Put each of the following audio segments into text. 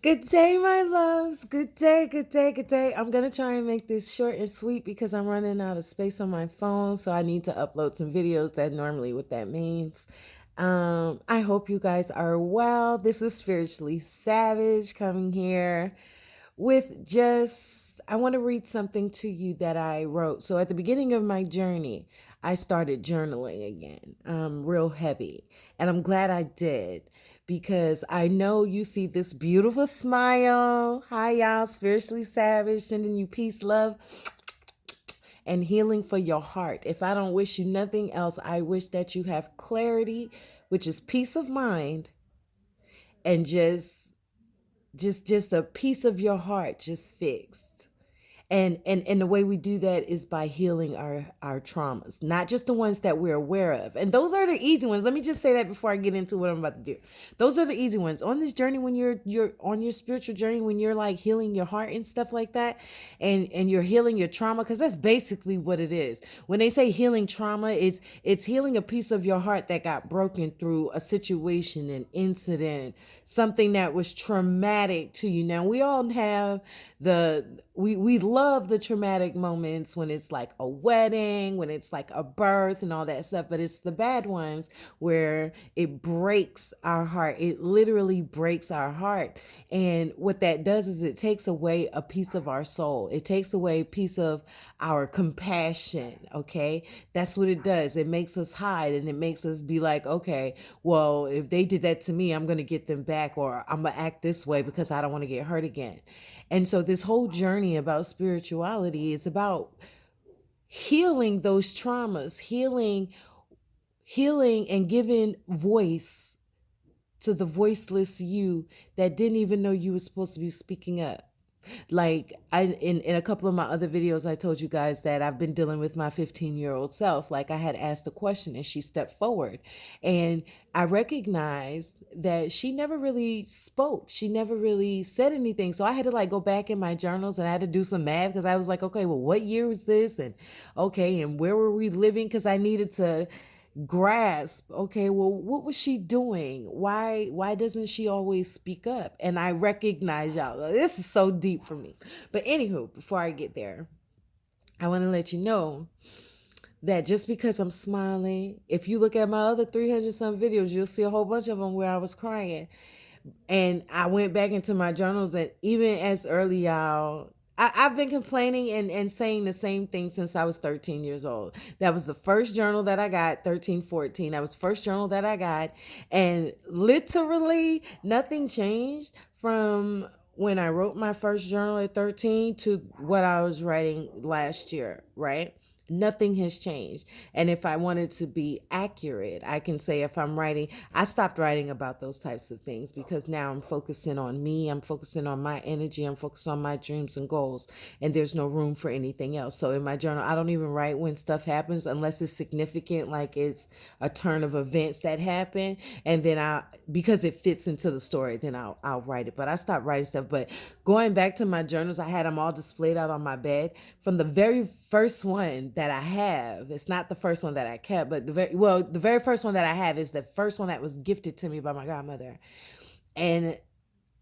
Good day, my loves. Good day, good day, good day. I'm going to try and make this short and sweet because I'm running out of space on my phone. So I need to upload some videos. That normally what that means. I hope you guys are well. This is Spiritually Savage coming here with just, I want to read something to you that I wrote. So at the beginning of my journey, I started journaling again, real heavy. And I'm glad I did because I know you see this beautiful smile. Hi, y'all, Spiritually Savage, sending you peace, love, and healing for your heart. If I don't wish you nothing else, I wish that you have clarity, which is peace of mind, and just a piece of your heart just fixed. And the way we do that is by healing our traumas, not just the ones that we're aware of. And those are the easy ones. Let me just say that before I get into what I'm about to do. Those are the easy ones on this journey. When you're on your spiritual journey, when you're like healing your heart and stuff like that, and you're healing your trauma, because that's basically what it is. When they say healing trauma, is it's healing a piece of your heart that got broken through a situation, an incident, something that was traumatic to you. Now we all have we love the traumatic moments when it's like a wedding, when it's like a birth and all that stuff, but it's the bad ones where it breaks our heart. It literally breaks our heart. And what that does is it takes away a piece of our soul. It takes away a piece of our compassion, okay? That's what it does. It makes us hide and it makes us be like, okay, well, if they did that to me, I'm going to get them back, or I'm going to act this way because I don't want to get hurt again. And so this whole journey about spirituality is about healing those traumas, healing and giving voice to the voiceless you that didn't even know you were supposed to be speaking up. Like in a couple of my other videos, I told you guys that I've been dealing with my 15-year-old self. Like I had asked a question and she stepped forward, and I recognized that she never really spoke. She never really said anything. So I had to like go back in my journals and I had to do some math because I was like, okay, well, what year was this? And okay, and where were we living? Because I needed to grasp, okay, well, what was she doing? Why doesn't she always speak up? And I recognize, y'all, this is so deep for me. But anywho, before I get there, I want to let you know that just because I'm smiling, if you look at my other 300 some videos, you'll see a whole bunch of them where I was crying. And I went back into my journals, and even as early, y'all, I've been complaining and saying the same thing since I was 13 years old. That was the first journal that I got, 13, 14. That was the first journal that I got. And literally nothing changed from when I wrote my first journal at 13 to what I was writing last year, right? Nothing has changed. And if I wanted to be accurate, I can say if I'm writing, I stopped writing about those types of things because now I'm focusing on me. I'm focusing on my energy. I'm focused on my dreams and goals. And there's no room for anything else. So in my journal, I don't even write when stuff happens unless it's significant, like it's a turn of events that happen. And then because it fits into the story, then I'll write it. But I stopped writing stuff. But going back to my journals, I had them all displayed out on my bed from the very first one that I have. It's not the first one that I kept, but the very first one that I have is the first one that was gifted to me by my godmother. And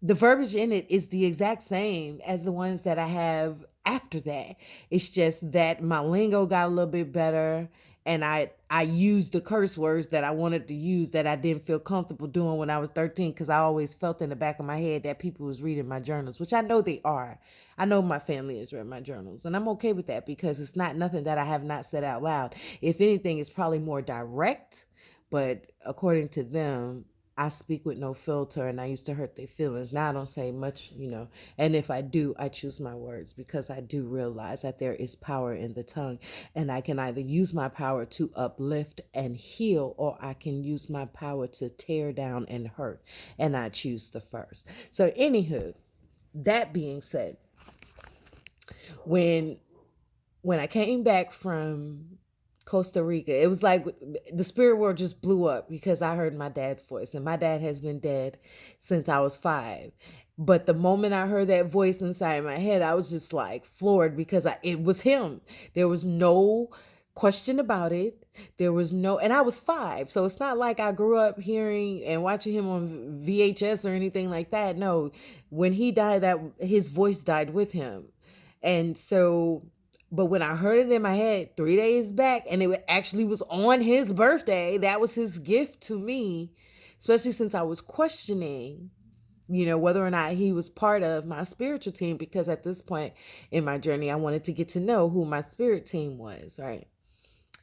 the verbiage in it is the exact same as the ones that I have after that. It's just that my lingo got a little bit better, and I used the curse words that I wanted to use that I didn't feel comfortable doing when I was 13, because I always felt in the back of my head that people was reading my journals, which I know they are. I know my family has read my journals, and I'm okay with that because it's not nothing that I have not said out loud. If anything, it's probably more direct, but according to them, I speak with no filter, and I used to hurt their feelings. Now I don't say much. And if I do, I choose my words because I do realize that there is power in the tongue, and I can either use my power to uplift and heal, or I can use my power to tear down and hurt, and I choose the first. So anywho, that being said, when when I came back from Costa Rica, it was like the spirit world just blew up because I heard my dad's voice. And my dad has been dead since I was 5. But the moment I heard that voice inside my head, I was just like floored because it was him. There was no question about it. There was no, and I was 5, so it's not like I grew up hearing and watching him on VHS or anything like that. No, when he died, that his voice died with him. And so, but when I heard it in my head 3 days back, and it actually was on his birthday, that was his gift to me, especially since I was questioning, whether or not he was part of my spiritual team, because at this point in my journey, I wanted to get to know who my spirit team was, right?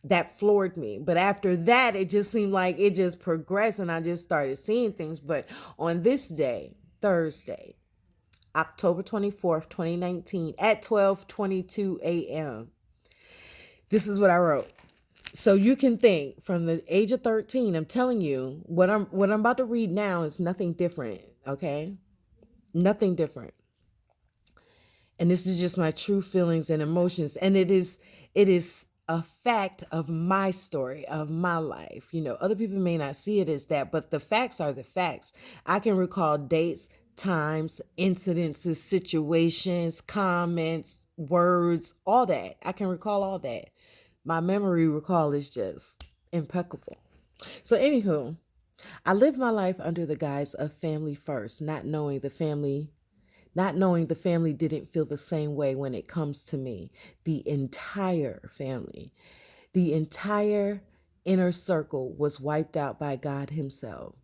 That floored me. But after that, it just seemed like it just progressed and I just started seeing things. But on this day, Thursday, October 24th, 2019, at 12:22 a.m., this is what I wrote. So you can think from the age of 13, I'm telling you, what I'm about to read now is nothing different, okay? Nothing different. And this is just my true feelings and emotions, and it is a fact of my story, of my life. Other people may not see it as that, but the facts are the facts. I can recall dates, times, incidences, situations, comments, words, all that. I can recall all that. My memory recall is just impeccable. So anywho, I lived my life under the guise of family first, not knowing the family didn't feel the same way when it comes to me. The entire family, the entire inner circle was wiped out by God Himself.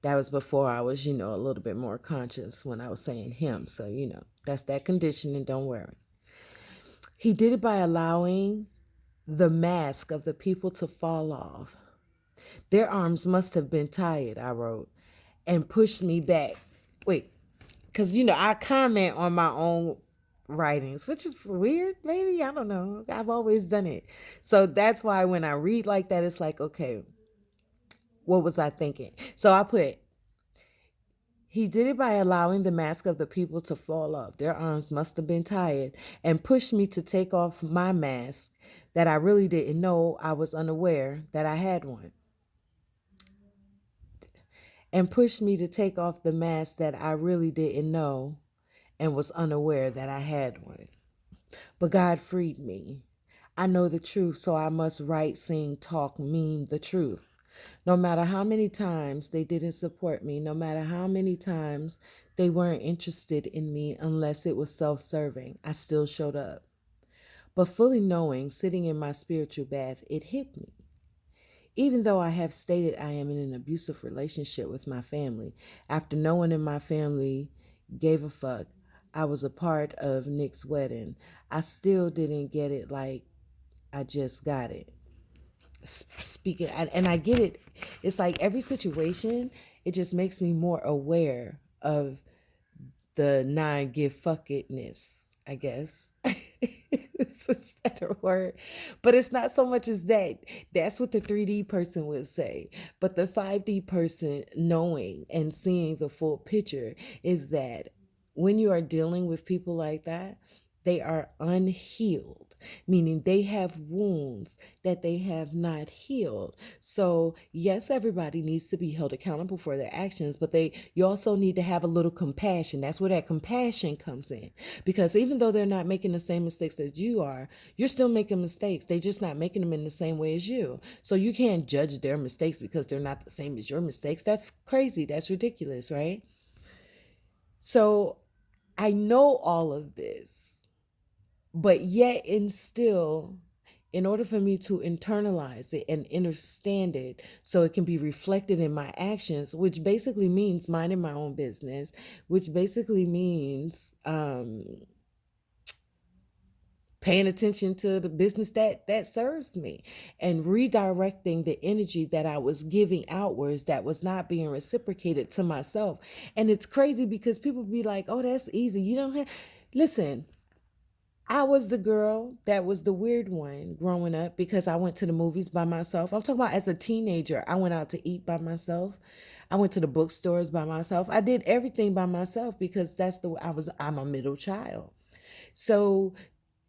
That was before I was, a little bit more conscious when I was saying Him. So, that's that conditioning. Don't worry. He did it by allowing the mask of the people to fall off. Their arms must have been tired, I wrote, and pushed me back. Wait, because I comment on my own writings, which is weird, maybe, I don't know, I've always done it. So that's why when I read like that, it's like, okay, what was I thinking? So I put, he did it by allowing the mask of the people to fall off. Their arms must have been tired and pushed me to take off my mask that I really didn't know, I was unaware that I had one, and pushed me to take off the mask that I really didn't know and was unaware that I had one. But God freed me. I know the truth, so I must write, sing, talk, meme the truth. No matter how many times they didn't support me, no matter how many times they weren't interested in me unless it was self serving, I still showed up. But fully knowing, sitting in my spiritual bath, it hit me. Even though I have stated I am in an abusive relationship with my family, after no one in my family gave a fuck, I was a part of Nick's wedding, I still didn't get it like I just got it. Speaking, and I get it. It's like every situation, it just makes me more aware of the non-give fuck itness, I guess. Is that a word? But it's not so much as that. That's what the 3D person would say. But the 5D person, knowing and seeing the full picture, is that when you are dealing with people like that, they are unhealed, meaning they have wounds that they have not healed. So, yes, everybody needs to be held accountable for their actions, but you also need to have a little compassion. That's where that compassion comes in. Because even though they're not making the same mistakes as you are, you're still making mistakes. They're just not making them in the same way as you. So you can't judge their mistakes because they're not the same as your mistakes. That's crazy. That's ridiculous, right? So I know all of this. But yet, and still, in order for me to internalize it and understand it so it can be reflected in my actions, which basically means minding my own business, which basically means paying attention to the business that serves me and redirecting the energy that I was giving outwards that was not being reciprocated to myself. And it's crazy because people be like, oh, that's easy. You don't have, listen, I was the girl that was the weird one growing up because I went to the movies by myself. I'm talking about as a teenager. I went out to eat by myself. I went to the bookstores by myself. I did everything by myself because I'm a middle child. So,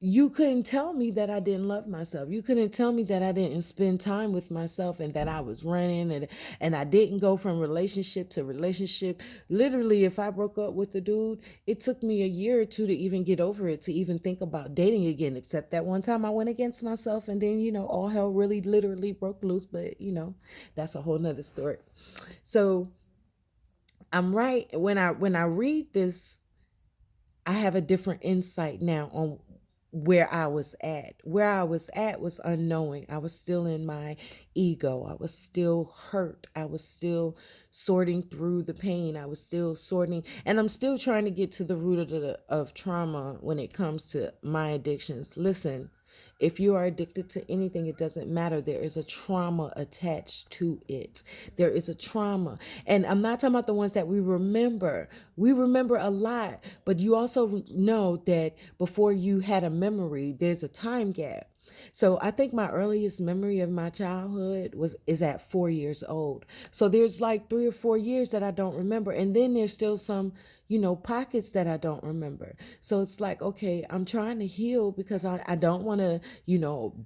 you couldn't tell me that I didn't love myself. You couldn't tell me that I didn't spend time with myself and that I was running and I didn't go from relationship to relationship. Literally, if I broke up with a dude, it took me a year or two to even get over it, to even think about dating again, except that one time I went against myself and then, all hell really literally broke loose. But, that's a whole nother story. So I'm right. When I read this, I have a different insight now on where I was at. Where I was at was unknowing. I was still in my ego. I was still hurt. I was still sorting through the pain. I was still sorting, and I'm still trying to get to the root of trauma when it comes to my addictions. Listen, if you are addicted to anything, it doesn't matter. There is a trauma attached to it. There is a trauma. And I'm not talking about the ones that we remember. We remember a lot, but you also know that before you had a memory, there's a time gap. So I think my earliest memory of my childhood is at 4 years old. So there's like 3 or 4 years that I don't remember. And then there's still some, pockets that I don't remember. So it's like, okay, I'm trying to heal because I don't want to,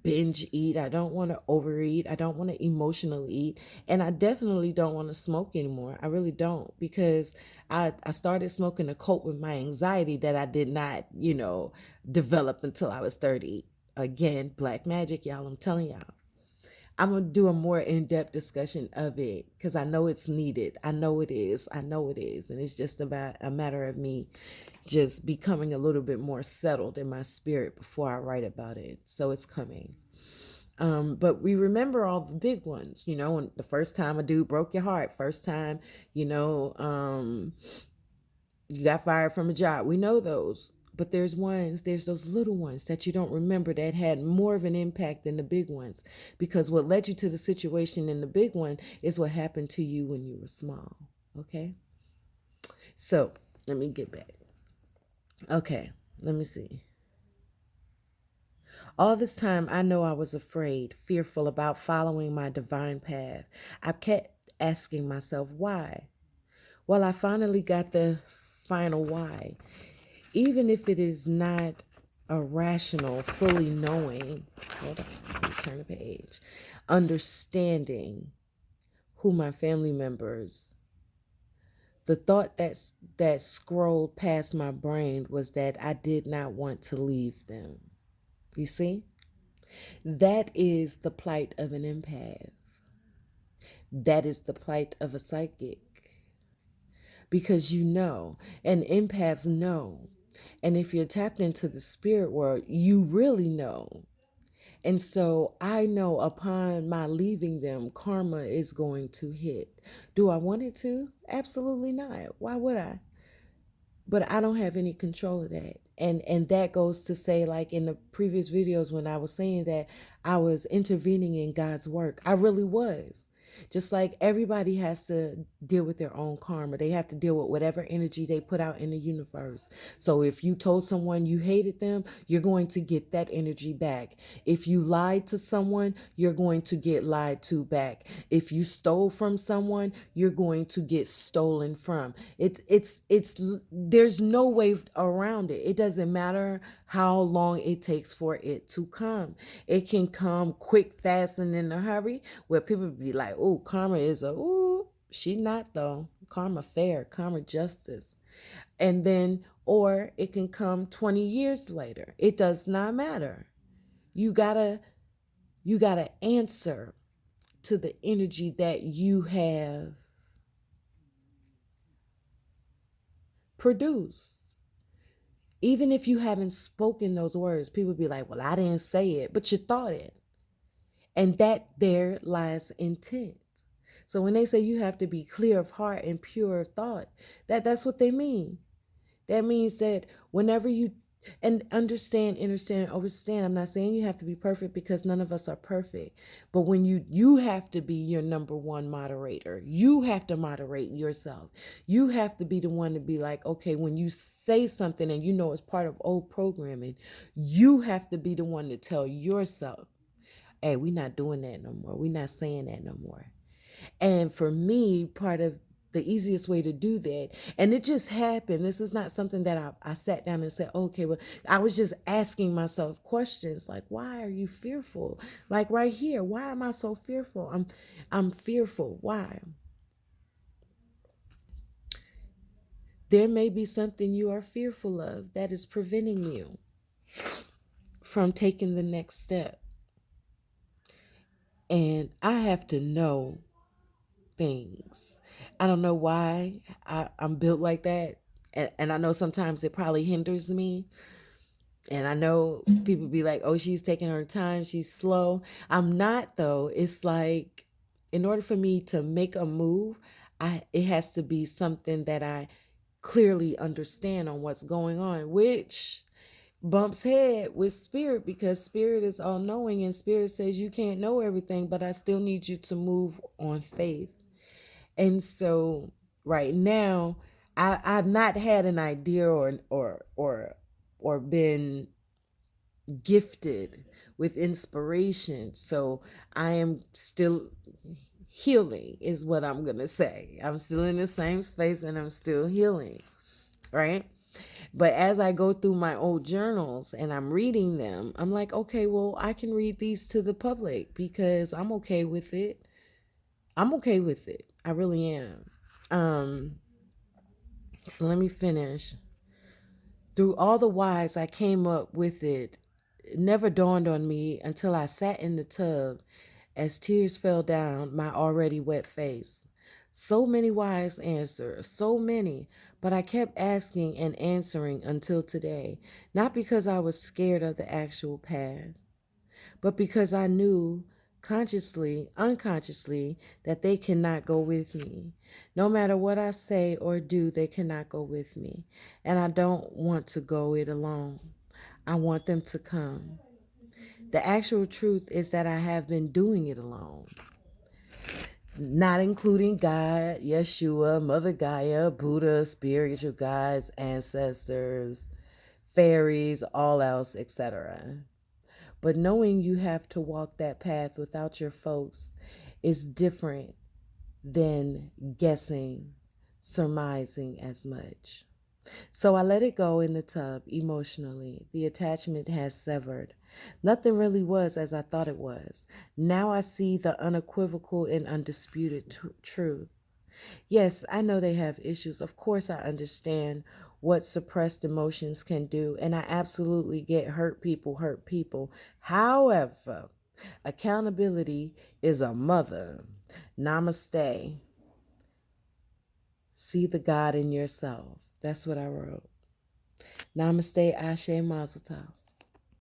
binge eat. I don't want to overeat. I don't want to emotionally eat. And I definitely don't want to smoke anymore. I really don't, because I started smoking to cope with my anxiety that I did not, develop until I was 30. Again, black magic, y'all. I'm telling y'all. I'm going to do a more in-depth discussion of it because I know it's needed. I know it is. I know it is. And it's just about a matter of me just becoming a little bit more settled in my spirit before I write about it. So it's coming. But we remember all the big ones, when the first time a dude broke your heart, first time, you got fired from a job. We know those. But there's those little ones that you don't remember that had more of an impact than the big ones. Because what led you to the situation in the big one is what happened to you when you were small. Okay? So let me get back. Okay, let me see. All this time, I know I was afraid, fearful about following my divine path. I kept asking myself, why? Well, I finally got the final why. Even if it is not a rational, fully knowing, hold on, let me turn the page, understanding who my family members, the thought that scrolled past my brain was that I did not want to leave them. You see? That is the plight of an empath. That is the plight of a psychic. Because and empaths know. And if you're tapped into the spirit world, you really know. And so I know upon my leaving them, karma is going to hit. Do I want it to? Absolutely not. Why would I? But I don't have any control of that. And that goes to say, like in the previous videos when I was saying that I was intervening in God's work. I really was. Just like everybody has to deal with their own karma. They have to deal with whatever energy they put out in the universe. So if you told someone you hated them, you're going to get that energy back. If you lied to someone, you're going to get lied to back. If you stole from someone, you're going to get stolen from. There's no way around it. It doesn't matter how long it takes for it to come. It can come quick, fast, and in a hurry, where people be like, oh, karma is she not though. Karma fair, karma justice. And then, or it can come 20 years later. It does not matter. You gotta answer to the energy that you have produced. Even if you haven't spoken those words, people be like, well, I didn't say it, but you thought it. And that there lies intent. So when they say you have to be clear of heart and pure of thought, that's what they mean. That means that whenever you and understand, I'm not saying you have to be perfect, because none of us are perfect. But when you have to be your number one moderator. You have to moderate yourself. You have to be the one to be like, okay, when you say something and it's part of old programming, you have to be the one to tell yourself, hey, we're not doing that no more. We're not saying that no more. And for me, part of The easiest way to do that. And it just happened. This is not something that I sat down and said, okay, well, I was just asking myself questions like, why are you fearful? Like right here, why am I so fearful? I'm fearful. Why? There may be something you are fearful of that is preventing you from taking the next step. And I have to know things. I don't know why I'm built like that. And I know sometimes it probably hinders me. And I know people be like, oh, she's taking her time. She's slow. I'm not, though. It's like, in order for me to make a move, it has to be something that I clearly understand on what's going on, which bumps head with spirit because spirit is all knowing and spirit says you can't know everything, but I still need you to move on faith. And so right now, I've not had an idea or been gifted with inspiration. So I am still healing is what I'm going to say. I'm still in the same space and I'm still healing, right? But as I go through my old journals and I'm reading them, I'm like, okay, well, I can read these to the public because I'm okay with it. I'm okay with it. I really am. So let me finish. Through all the whys I came up with it never dawned on me until I sat in the tub as tears fell down my already wet face. So many wise answers, so many, but I kept asking and answering until today, not because I was scared of the actual path, but because I knew consciously, unconsciously, that they cannot go with me. No matter what I say or do, they cannot go with me. And I don't want to go it alone. I want them to come. The actual truth is that I have been doing it alone, not including God, Yeshua, Mother Gaia, Buddha, spiritual guides, ancestors, fairies, all else, etc. But knowing you have to walk that path without your folks is different than guessing, surmising as much. So I let it go in the tub emotionally. The attachment has severed. Nothing really was as I thought it was. Now I see the unequivocal and undisputed truth. Yes, I know they have issues. Of course, I understand what suppressed emotions can do, and I absolutely get hurt people hurt people. However, accountability is a mother. Namaste. See the God in yourself. That's what I wrote. Namaste, Ashe, Mazel Tov.